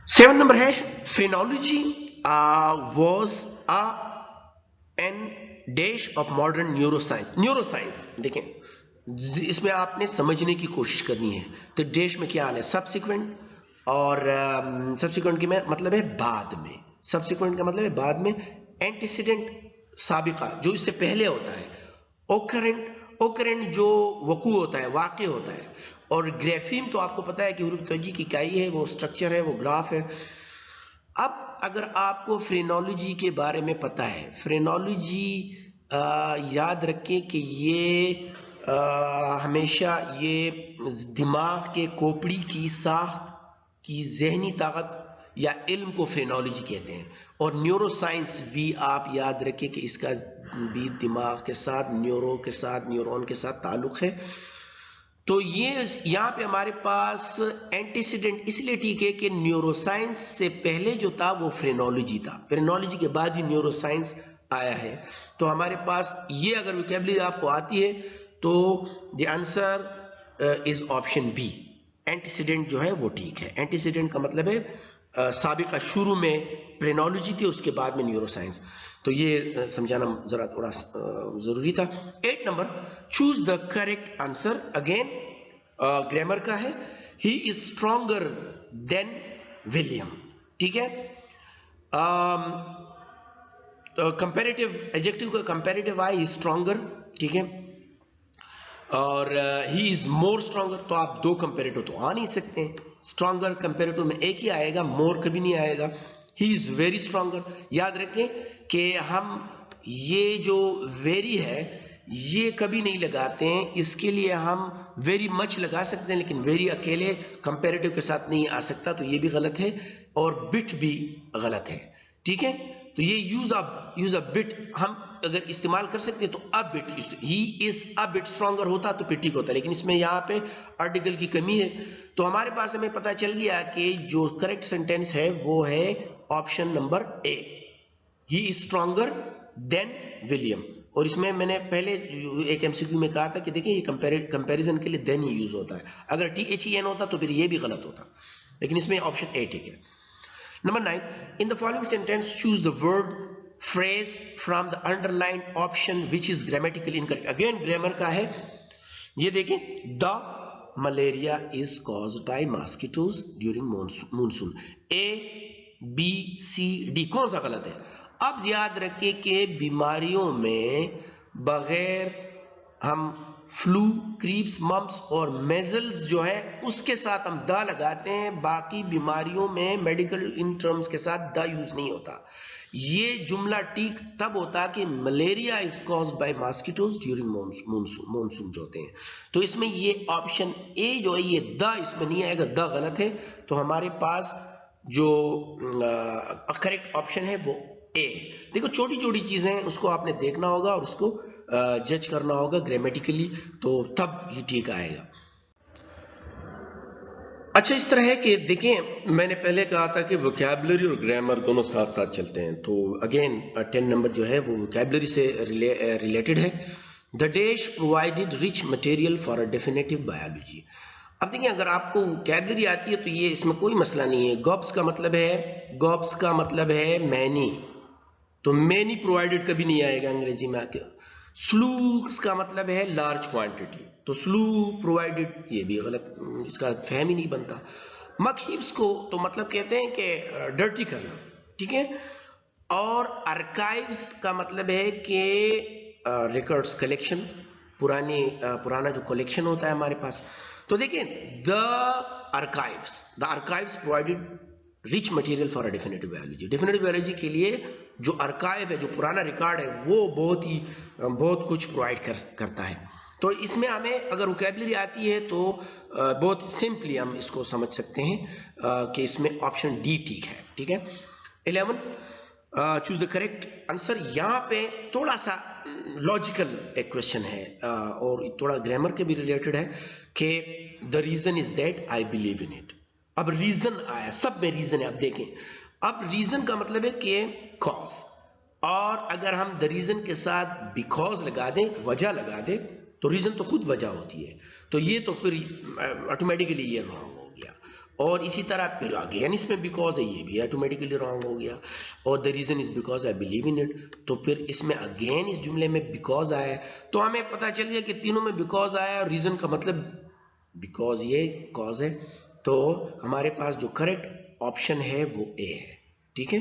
7 number है phrenology was an dash of modern neuroscience। देखें, इसमें आपने समझने की कोशिश करनी है। तो डैश में क्या आना है? सब्सिक्वेंट, और सब्सिक्वेंट की मतलब है बाद में। सब्सिक्वेंट का मतलब है बाद में। एंटीसीडेंट साबिका जो इससे पहले होता है। ओकरेंट जो वकू होता है, वाक़े होता है। और ग्राफीम तो आपको पता है कि हुरूफ तवज्जी की इकाई है, वो स्ट्रक्चर है, वो ग्राफ है। अब अगर आपको फ्रेनोलॉजी के बारे में पता है, फ्रेनोलॉजी याद रखें कि ये हमेशा ये दिमाग के खोपड़ी की साख्त की जहनी ताकत या इल्म को फ्रेनोलॉजी कहते हैं। और न्यूरोसाइंस भी आप याद रखें कि इसका भी दिमाग के साथ, न्यूरॉन के साथ ताल्लुक है। तो ये यहाँ पे हमारे पास एंटीसीडेंट इसलिए ठीक है कि न्यूरोसाइंस से पहले जो था वो फ्रेनोलॉजी था, फ्रेनोलॉजी के बाद ही न्यूरोसाइंस आया है। तो हमारे पास ये अगर वोकैबुलरी आपको आती है तो the answer is option B. Antecedent जो है वो ठीक है। एंटीसीडेंट का मतलब है साबिका, शुरू में फ्रेनोलॉजी थी, उसके बाद में न्यूरोसाइंस। तो ये समझाना जरा थोड़ा जरूरी था। 8 number, choose the correct answer. Again grammar का है। He is stronger than William. ठीक है। कंपैरेटिव एडजेक्टिव का कंपैरेटिव आए, स्ट्रॉन्गर। ठीक है। और ही इज मोर स्ट्रॉन्गर, तो आप दो कंपैरेटिव तो आ नहीं सकते हैं। स्ट्रॉन्गर कंपैरेटिव में एक ही आएगा, मोर कभी नहीं आएगा। He is very stronger. याद रखें कि हम ये जो वेरी है ये कभी नहीं लगाते हैं, इसके लिए हम वेरी मच लगा सकते हैं, लेकिन वेरी अकेले कंपैरेटिव के साथ नहीं आ सकता, तो ये भी गलत है। और बिट भी गलत है। ठीक है। तो ये यूज अ बिट हम अगर इस्तेमाल कर सकते हैं तो a bit, he is a bit stronger होता तो फिर ठीक होता, लेकिन इसमें यहाँ पे आर्टिकल की कमी है। तो हमारे पास हमें पता चल गया कि जो करेक्ट सेंटेंस है वो है option number A, he is stronger than William. और इसमें मैंने पहले एक एमसीक्यू में कहा था कि देखिए ये कंपैरिजन के लिए देन ही यूज होता है, अगर THEN होता तो फिर ये भी गलत होता, लेकिन इसमें ऑप्शन ए ठीक है। Number 9, in the following sentence, choose the word phrase from the underlined option which is grammatically incorrect. Again, grammar का है। ये देखें, the malaria is caused by mosquitoes during monsoon. A, B, C, D कौन सा गलत है? अब याद रखें कि बीमारियों में बगैर हम फ्लू, क्रीप्स, मम्प्स और मेजल्स जो है उसके साथ हम द लगाते हैं, बाकी बीमारियों में मेडिकल इन टर्म्स के साथ द यूज नहीं होता। ये जुमला ठीक तब होता कि malaria is caused by mosquitoes during monsoon जो होते हैं। तो इसमें ये ऑप्शन ए जो है ये द इसमें नहीं आएगा, द गलत है। तो हमारे पास जो करेक्ट ऑप्शन है वो ए। देखो, छोटी छोटी चीजें उसको आपने देखना होगा और उसको जज करना होगा ग्रामेटिकली, तो तब ही ठीक आएगा। अच्छा, इस तरह है कि देखें, मैंने पहले कहा था कि वोकैबुलरी और ग्रामर दोनों साथ साथ चलते हैं। तो अगेन 10 नंबर जो है वो वोकैबुलरी से रिलेटेड है। The dash provided rich material for a definitive biology. अब देखिए, अगर आपको वोकैबुलरी आती है तो ये इसमें कोई मसला नहीं है। गॉब्स का मतलब है मैनी, तो मैनी प्रोवाइडेड कभी नहीं आएगा अंग्रेजी में आके। स्लूक्स का मतलब है लार्ज क्वांटिटी, तो स्लू प्रोवाइडेड ये भी गलत, इसका फहम ही नहीं बनता। मकहीब्स को तो मतलब कहते हैं कि डर्टी करना। ठीक है। और आर्काइव्स का मतलब है कि रिकॉर्ड्स, कलेक्शन, पुराना जो कलेक्शन होता है हमारे पास। तो देखिए, the archives provided rich material for a definitive biology. Definitive biology के लिए जो आर्काइव है, जो पुराना रिकॉर्ड है, वो बहुत कुछ प्रोवाइड करता है। तो इसमें हमें अगर वोकैबुलरी आती है तो बहुत सिंपली हम इसको समझ सकते हैं कि इसमें ऑप्शन डी ठीक है। ठीक है। 11, चूज द करेक्ट आंसर। यहाँ पे थोड़ा सा लॉजिकल एक क्वेश्चन है और थोड़ा ग्रामर के भी रिलेटेड है कि the reason is that I believe in it. अब रीजन आया, सब में रीजन है। अब देखें, अब रीजन का मतलब है कि कॉज, और अगर हम द रीजन के साथ बिकॉज लगा दें, वजह लगा दें, तो रीजन तो खुद वजह होती है, तो ये तो फिर ऑटोमेटिकली ये रॉन्ग हो गया। और इसी तरह फिर अगेन इसमें बिकॉज है, ये भी ऑटोमेटिकली रॉन्ग हो गया, और the reason is because I believe in it, तो फिर इसमें अगेन इस जुमले में बिकॉज आया है, तो हमें पता चल गया कि तीनों में बिकॉज आया और रीजन का मतलब बिकॉज ये कॉज है, तो हमारे पास जो करेक्ट ऑप्शन है वो ए है, ठीक है।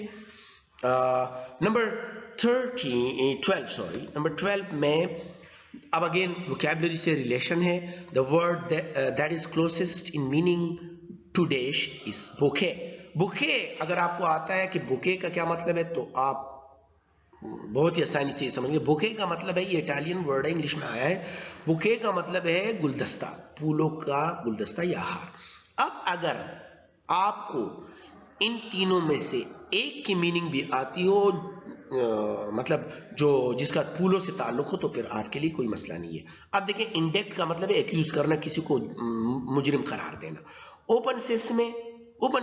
नंबर 12 में अब अगेन वोकैबुलरी से रिलेशन है, the word that is closest in meaning to dash is bouquet. Bouquet अगर आपको आता है कि बुके का क्या मतलब है तो आप बहुत ही आसानी से समझेंगे। बुके का मतलब है, ये इटालियन वर्ड है, इंग्लिश में आया है। बुके का मतलब है गुलदस्ता, फूलों का गुलदस्ता या हार। अब अगर आपको इन तीनों में से एक की मीनिंग भी आती हो, मतलब जो जिसका फूलों से ताल्लुक हो, तो फिर आपके लिए कोई मसला नहीं है। अब देखिए, इंडेक्ट का मतलब है एक्यूज करना, किसी को मुजरिम करार देना। ओपन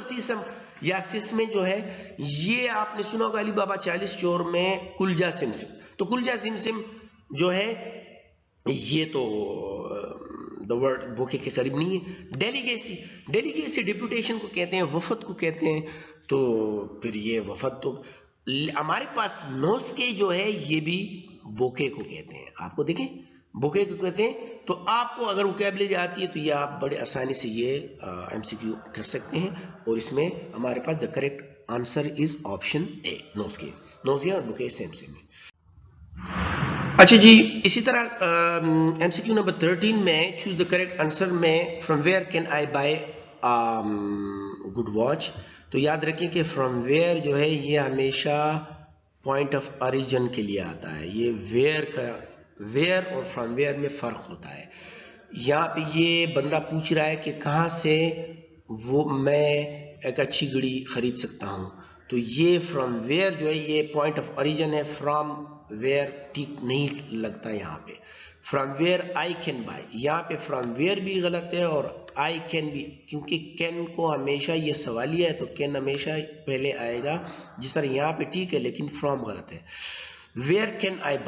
सिस्टम या सिस में जो है, ये आपने सुना होगा अली बाबा 40 चोर में कुलजा सिमसिम, तो कुलजा सिमसिम जो है ये तो द वर्ड बुके के करीब नहीं है। डेलीगेसी डिप्यूटेशन को कहते हैं, वफद को कहते हैं, तो फिर ये वफद तो हमारे पास नोस के जो है ये भी बोके को कहते हैं। आपको देखें बोके को कहते हैं, तो आपको अगर वोकैबुलरी आती है तो ये आप बड़े आसानी से ये एमसीक्यू कर सकते हैं, और इसमें हमारे पास the correct answer is option A, nose के और बुके सेम है। अच्छा जी, इसी तरह एमसीक्यू नंबर 13 में चूज द करेक्ट आंसर में from where can I buy good watch. तो याद रखिए कि फ्रॉम वेयर जो है ये हमेशा पॉइंट ऑफ ओरिजिन के लिए आता है। ये वेयर और फ्रॉम वेयर में फर्क होता है। यहाँ पे ये बंदा पूछ रहा है कि कहाँ से वो मैं एक अच्छी घड़ी खरीद सकता हूँ, तो ये फ्रॉम वेयर जो है ये पॉइंट ऑफ ओरिजिन है। फ्रॉम वेयर ठीक नहीं लगता यहाँ पे। From where I can buy, यहाँ पे फ्रॉम वेयर भी गलत है और आई कैन भी, क्योंकि कैन को हमेशा ये सवालिया है तो कैन हमेशा पहले आएगा, जिस तरह यहाँ पे ठीक है, लेकिन फ्रॉम गलत है। Where can I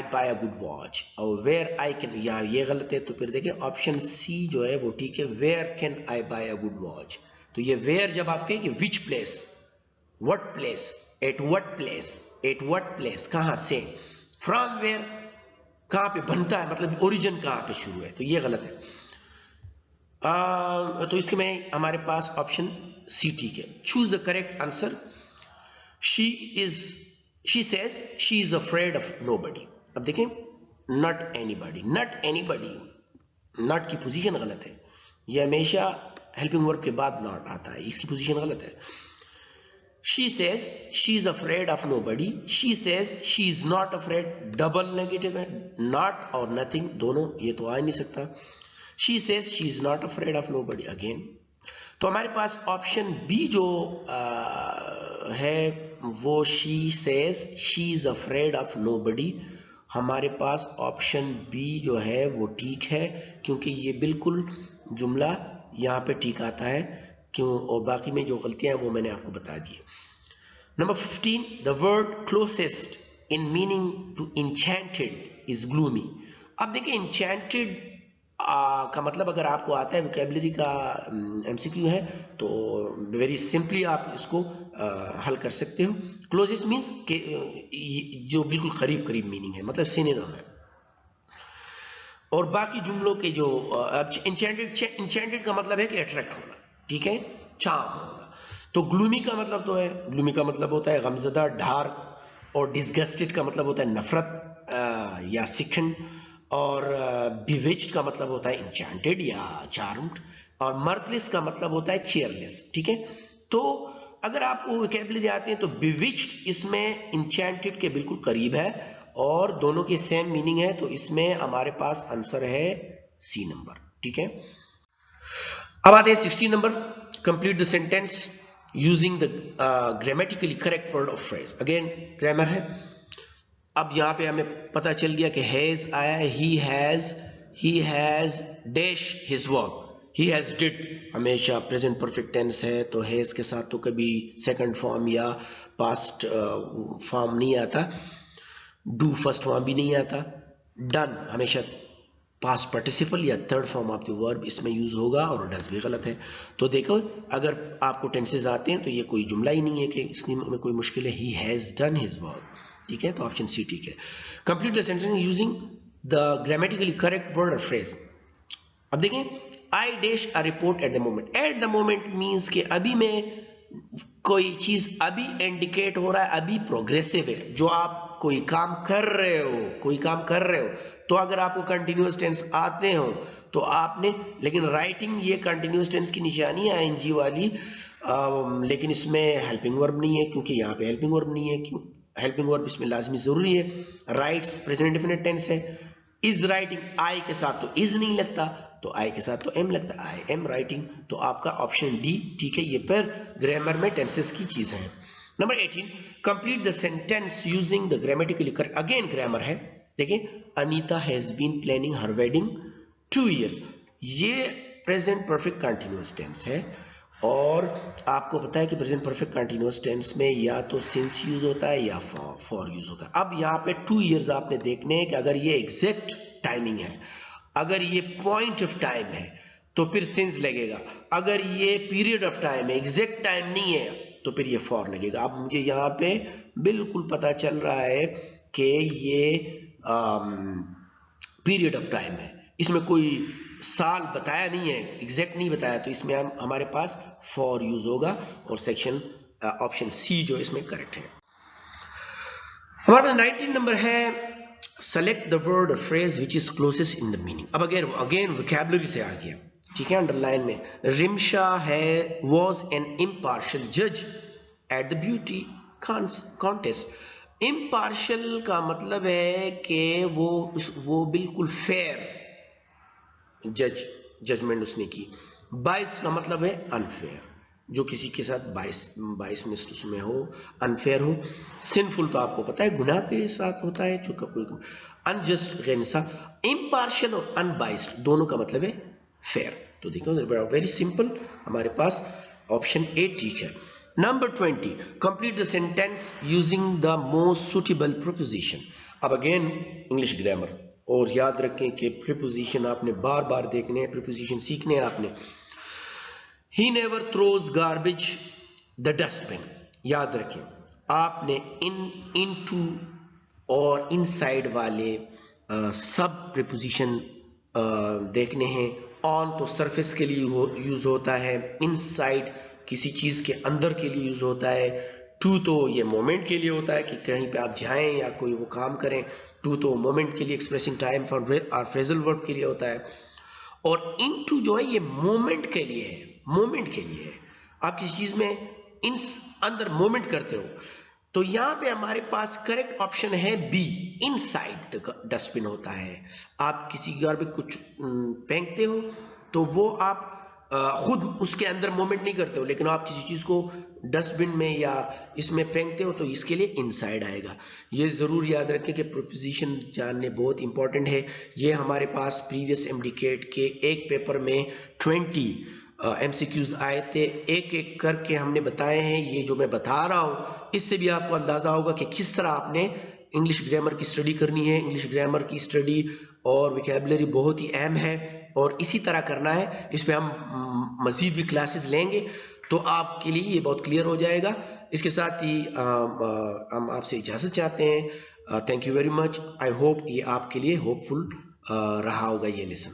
buy a good watch, और वेयर आई कैन, यहाँ ये गलत है, तो फिर देखिए ऑप्शन सी जो है वो ठीक है, where can I buy a good watch. तो ये वेयर जब आप कहें कि which place, what place, at what place, कहां से। फ्रॉम वेयर कहां पे बनता है, मतलब ओरिजिन कहां पे शुरू है, तो ये गलत है। तो इसमें हमारे पास ऑप्शन सी ठीक है। Choose the correct answer. She says she is afraid of nobody. अब देखें, नॉट एनीबडी, नॉट की पोजीशन गलत है, ये हमेशा हेल्पिंग वर्ब के बाद नॉट आता है, इसकी पोजीशन गलत है। She says she is afraid of nobody. She says she is not afraid, double negative है, not और nothing दोनों, ये तो आ ही नहीं सकता। She says she is not afraid of nobody again। तो हमारे पास ऑप्शन बी जो है वो she says she is afraid of nobody, हमारे पास ऑप्शन बी जो है वो ठीक है, क्योंकि ये बिल्कुल जुमला यहाँ पे ठीक आता है क्यों, और बाकी में जो गलतियां हैं वो मैंने आपको बता दी। Number 15, the word closest in meaning to enchanted is gloomy. अब देखिए, इंचेंटेड का मतलब अगर आपको आता है, वोकैबुलरी का एमसीक्यू है, तो वेरी सिंपली आप इसको हल कर सकते हो। क्लोजेस्ट मीन्स के जो बिल्कुल करीब करीब मीनिंग है, मतलब सिनोनिम है। और बाकी जुमलों के जो इंचेंटेड का मतलब है कि अट्रैक्ट होना, ठीक है, चार्म होना। तो ग्लूमी का मतलब तो है, ग्लूमी का मतलब होता है गमज़दा, डार्क, और डिसगस्टेड का मतलब होता है नफरत या सिकंड, और बिविच्ड का मतलब होता है इंचेंटेड या चार्म्ड, और मर्थलेस का मतलब होता है चेयरलेस, ठीक है। तो अगर आपको वोकैबुलरी आती है तो बिविच्ड इसमें इंचेंटेड के बिल्कुल करीब है और दोनों की सेम मीनिंग है, तो इसमें हमारे पास आंसर है सी नंबर, ठीक है। अब आते हैं 16 number, complete the sentence using the grammatically correct word of phrase. Again grammar है। अब यहां पे हमें पता चल गया कि हैज आया है, he has dash his work, he has did हमेशा प्रेजेंट परफेक्ट टेंस है, तो हैज के साथ तो कभी सेकंड फॉर्म या पास्ट फॉर्म नहीं आता, डू फर्स्ट फॉर्म भी नहीं आता, डन हमेशा पास्ट पार्टिसिपल या third form of the verb इसमें यूज होगा और डज भी गलत है। तो देखो अगर आपको टेंसेस आते हैं तो ये कोई जुमला ही नहीं है कि इसमें कोई मुश्किल है। He has done his work, ठीक है, तो ऑप्शन सी ठीक है। Complete the sentence using the grammatically correct word और फ्रेज। अब देखें, I dash a report at the moment. At the moment means कि अभी में कोई चीज अभी इंडिकेट हो रहा है, अभी प्रोग्रेसिव है। जो आप कोई काम कर रहे हो, तो अगर आपको कंटिन्यूअस टेंस आते हो तो आपने, लेकिन राइटिंग ये कंटिन्यूअस टेंस की निशानी है आईएनजी वाली, लेकिन इसमें हेल्पिंग वर्ब नहीं है, क्योंकि यहाँ पे हेल्पिंग वर्ब नहीं है। क्यों? हेल्पिंग वर्ब इसमें लाजमी जरूरी है। राइट्स प्रेजेंट इंडेफिनिट टेंस है। इज राइटिंग, आई के साथ तो इज नहीं लगता, तो आई के साथ तो एम लगता है, आई एम राइटिंग। तो आपका ऑप्शन डी ठीक है। ये पर ग्रामर में टेंसेस की चीज है। Number 18, complete the sentence using the grammatically correct. Again grammar है। देखिए, Anita has been planning her wedding 2 years। ये प्रेजेंट परफेक्ट कंटिन्यूअस टेंस है, और आपको पता है कि प्रेजेंट परफेक्ट कंटिन्यूअस टेंस में या तो सिंस यूज होता है या फॉर यूज होता है। अब यहाँ पे 2 years आपने देखने हैं कि अगर ये एग्जैक्ट टाइमिंग है, अगर ये पॉइंट ऑफ टाइम है तो फिर सिंस लगेगा। अगर ये पीरियड ऑफ टाइम है, एग्जैक्ट टाइम नहीं है, तो फिर ये फॉर लगेगा। अब मुझे यहाँ पे बिल्कुल पता चल रहा है कि ये पीरियड ऑफ टाइम है, इसमें कोई साल बताया नहीं है, एग्जैक्ट नहीं बताया, तो इसमें हमारे पास फॉर यूज होगा, और सेक्शन ऑप्शन सी जो इसमें करेक्ट है। हमारे पास 19 नंबर है, सेलेक्ट द वर्ड और phrase which is closest in the meaning. अब अगेन वोकैबुलरी से आ गया, ठीक है, अंडरलाइन में। रिमशा है वॉज एन इम्पार्शियल जज at the beauty contest. Impartial का मतलब है कि वो बिल्कुल फेयर जजमेंट उसने की। बाइस का मतलब है अनफेयर, जो किसी के साथ बाइस में उसमें हो, अनफेयर हो। सिंफुल तो आपको पता है गुनाह के साथ होता है, जो कोई अनजस्ट गैर इंसाफ। इम्पार्शियल और अनबाइस्ड दोनों का मतलब है फेयर। तो देखो वेरी सिंपल, हमारे पास ऑप्शन ए ठीक है। Number 20, complete the sentence using the most suitable preposition. अब अगेन इंग्लिश ग्रामर, और याद रखें कि प्रीपोजिशन आपने बार बार देखने हैं, प्रीपोजिशन सीखने हैं आपने। He never throws garbage the dustbin. याद रखें, आपने इनटू और इनसाइड वाले सब प्रीपोजिशन देखने हैं। ऑन तो सरफेस के लिए यूज होता है, इनसाइड किसी चीज के अंदर के लिए यूज होता है, टू तो ये मोमेंट के लिए होता है कि कहीं पे आप जाएं या कोई वो काम करें, टू तो मोमेंट के लिए, expressing time for phrasal verb के लिए होता है, और इनटू जो है ये मोमेंट के लिए है, मोमेंट के लिए है। आप किसी चीज में इन अंदर मोमेंट करते हो, तो यहां पे हमारे पास करेक्ट ऑप्शन है बी, इनसाइड द डस्टबिन होता है। आप किसी घर में कुछ फेंकते हो तो वो आप खुद उसके अंदर मोमेंट नहीं करते हो, लेकिन आप किसी चीज को डस्टबिन में या इसमें फेंकते हो तो इसके लिए इनसाइड आएगा। ये जरूर याद रखें कि प्रीपोजिशन जानने बहुत इंपॉर्टेंट है। ये हमारे पास प्रीवियस एमडीकेट के एक पेपर में 20 एमसीक्यूज आए थे, एक एक करके हमने बताए हैं। ये जो मैं बता रहा हूं इससे भी आपको अंदाजा होगा कि किस तरह आपने इंग्लिश ग्रामर की स्टडी करनी है। इंग्लिश ग्रामर की स्टडी और वोकैबुलरी बहुत ही अहम है, और इसी तरह करना है। इस पे हम मजीद भी क्लासेस लेंगे तो आपके लिए ये बहुत क्लियर हो जाएगा। इसके साथ ही हम आपसे इजाजत चाहते हैं। Thank you very much. I hope ये आपके लिए होपफुल रहा होगा ये लेसन।